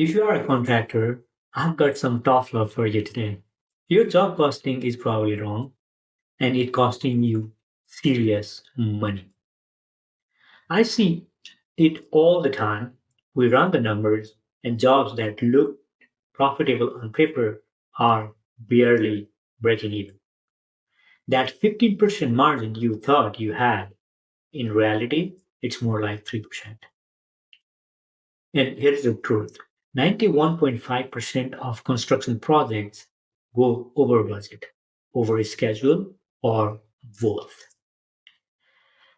If you are a contractor, I've got some tough love for you today. Your job costing is probably wrong and it costing you serious money. I see it all the time. We run the numbers and jobs that look profitable on paper are barely breaking even. That 15% margin you thought you had, in reality, it's more like 3%. And here's the truth: 91.5% of construction projects go over budget, over schedule, or both.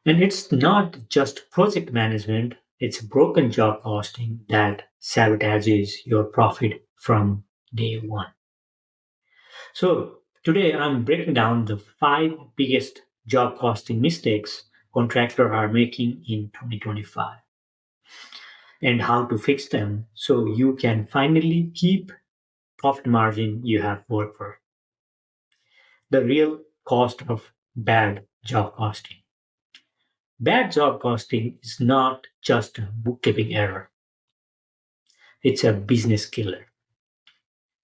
And it's not just project management, it's broken job costing that sabotages your profit from day one. So, today I'm breaking down the five biggest job costing mistakes contractors are making in 2025 and how to fix them so you can finally keep profit margin you have worked for. The real cost of bad job costing. Bad job costing is not just a bookkeeping error, it's a business killer.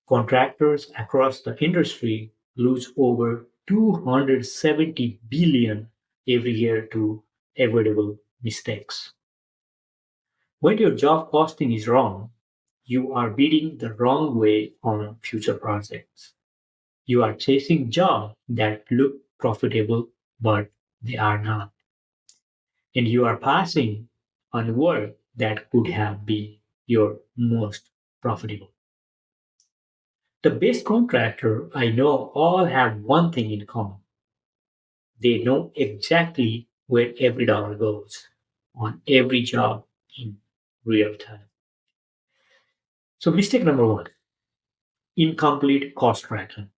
Contractors across the industry lose over 270 billion every year to avoidable mistakes. When your job costing is wrong, you are bidding the wrong way on future projects. You are chasing jobs that look profitable, but they are not. And you are passing on work that could have been your most profitable. The best contractor I know all have one thing in common. They know exactly where every dollar goes on every job in real time. So mistake number one, incomplete cost tracking.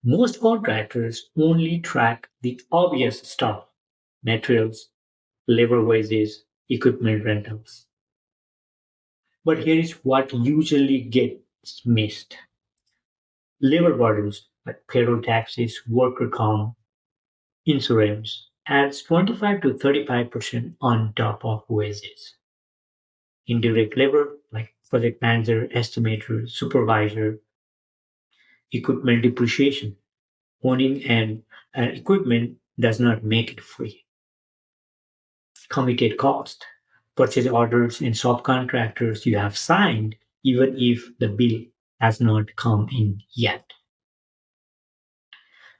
Most contractors only track the obvious stuff: materials, labor wages, equipment rentals. But here is what usually gets missed: labor burdens like payroll taxes, worker comp, insurance adds 25 to 35% on top of wages. Indirect labor like project manager, estimator, supervisor, equipment depreciation. Owning an equipment does not make it free. Committed cost, purchase orders and subcontractors you have signed even if the bill has not come in yet.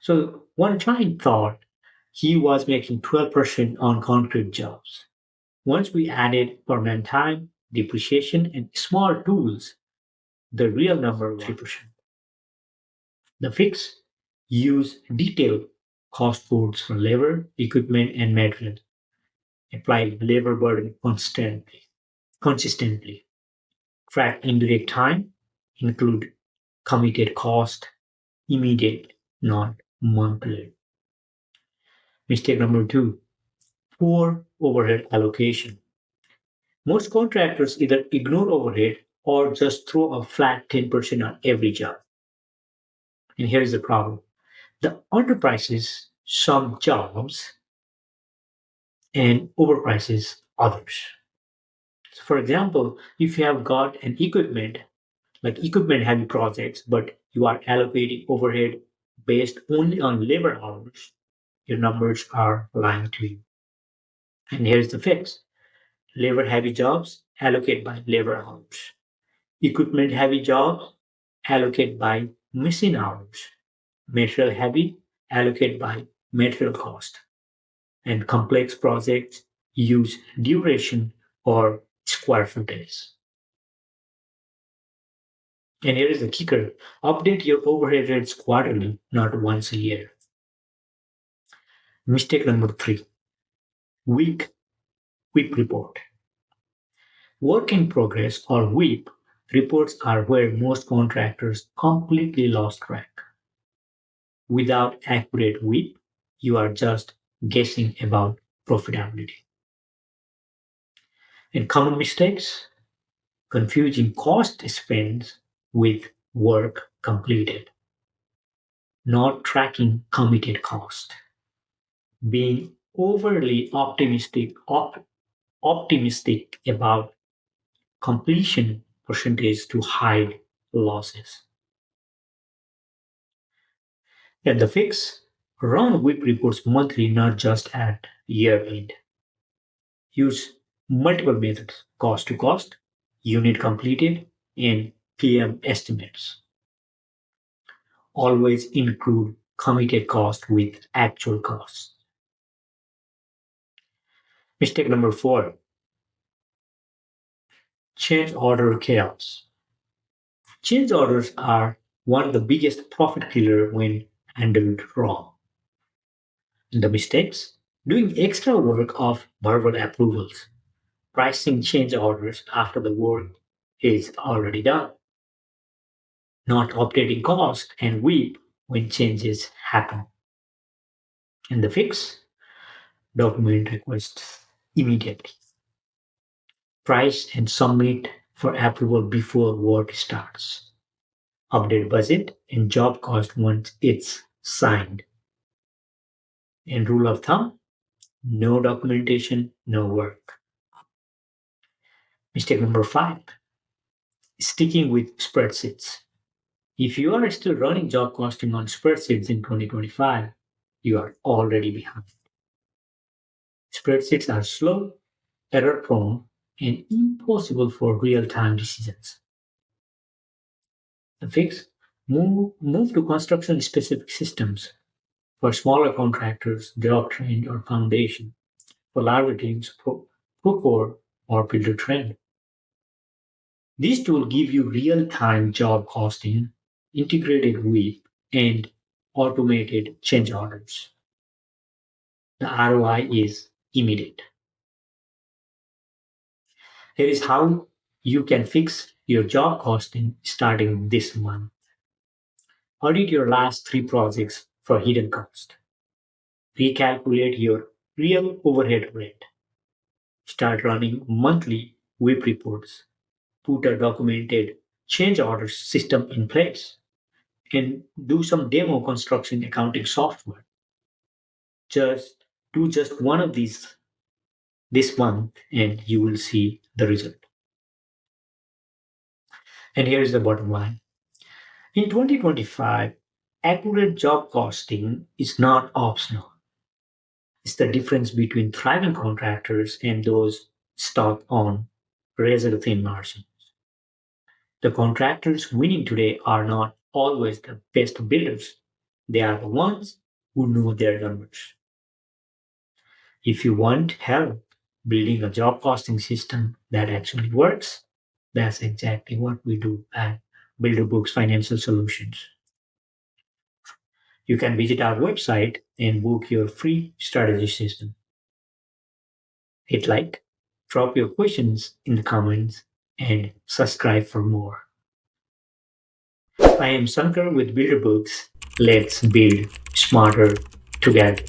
So one client thought he was making 12% on concrete jobs. Once we added permanent time, depreciation, and small tools, the real number was 3%. The fix: use detailed cost codes for labor, equipment, and material. Apply labor burden consistently. Track indirect time, include committed cost, immediate, not monthly. Mistake number two, poor overhead allocation. Most contractors either ignore overhead or just throw a flat 10% on every job. And here is the problem: the underprices some jobs and overprices others. So for example, if you have got an equipment, like equipment heavy projects, but you are allocating overhead based only on labor hours, your numbers are lying to you. And here's the fix: labor heavy jobs, allocate by labor hours. Equipment heavy jobs, allocate by machine hours. Material heavy, allocate by material cost. And complex projects, use duration or square footage. And here is the kicker: update your overhead rates quarterly, not once a year. Mistake number three, weak WIP report. Work in progress or WIP reports are where most contractors completely lost track. Without accurate WIP, you are just guessing about profitability. And common mistakes: confusing cost spends with work completed, not tracking committed cost, being overly optimistic about completion percentage to hide losses. At the fix, run WIP reports monthly, not just at year end. Use multiple methods: cost to cost, unit completed, and PM estimates. Always include committed cost with actual costs. Mistake number 4: change order chaos. Change orders are one of the biggest profit killer when handled wrong. The mistakes: doing extra work of verbal approvals, pricing change orders after the work is already done, not updating cost and WIP when changes happen. And the fix: document requests immediately. Price and submit for approval before work starts. Update budget and job cost once it's signed. And rule of thumb: no documentation, no work. Mistake number 5: sticking with spreadsheets. If you are still running job costing on spreadsheets in 2025, you are already behind. Spreadsheets are slow, error prone, and impossible for real time decisions. The fix: move to construction specific systems. For smaller contractors, job trend or foundation. For larger teams, Procore or Builder Trend. These tools give you real time job costing, integrated WIP, and automated change orders. The ROI is immediate. Here is how you can fix your job costing starting this month. Audit your last 3 projects for hidden cost. Recalculate your real overhead rate. Start running monthly WIP reports. Put a documented change order system in place. And do some demo construction accounting software. Just do just one of these this month and you will see the result. And here is the bottom line. In 2025, accurate job costing is not optional. It's the difference between thriving contractors and those stuck on razor thin margins. The contractors winning today are not always the best builders. They are the ones who know their numbers. If you want help building a job costing system that actually works, that's exactly what we do at Builder Books Financial Solutions. You can visit our website and book your free strategy system. Hit like, drop your questions in the comments, and subscribe for more. I am Sankar with Builder Books. Let's build smarter together.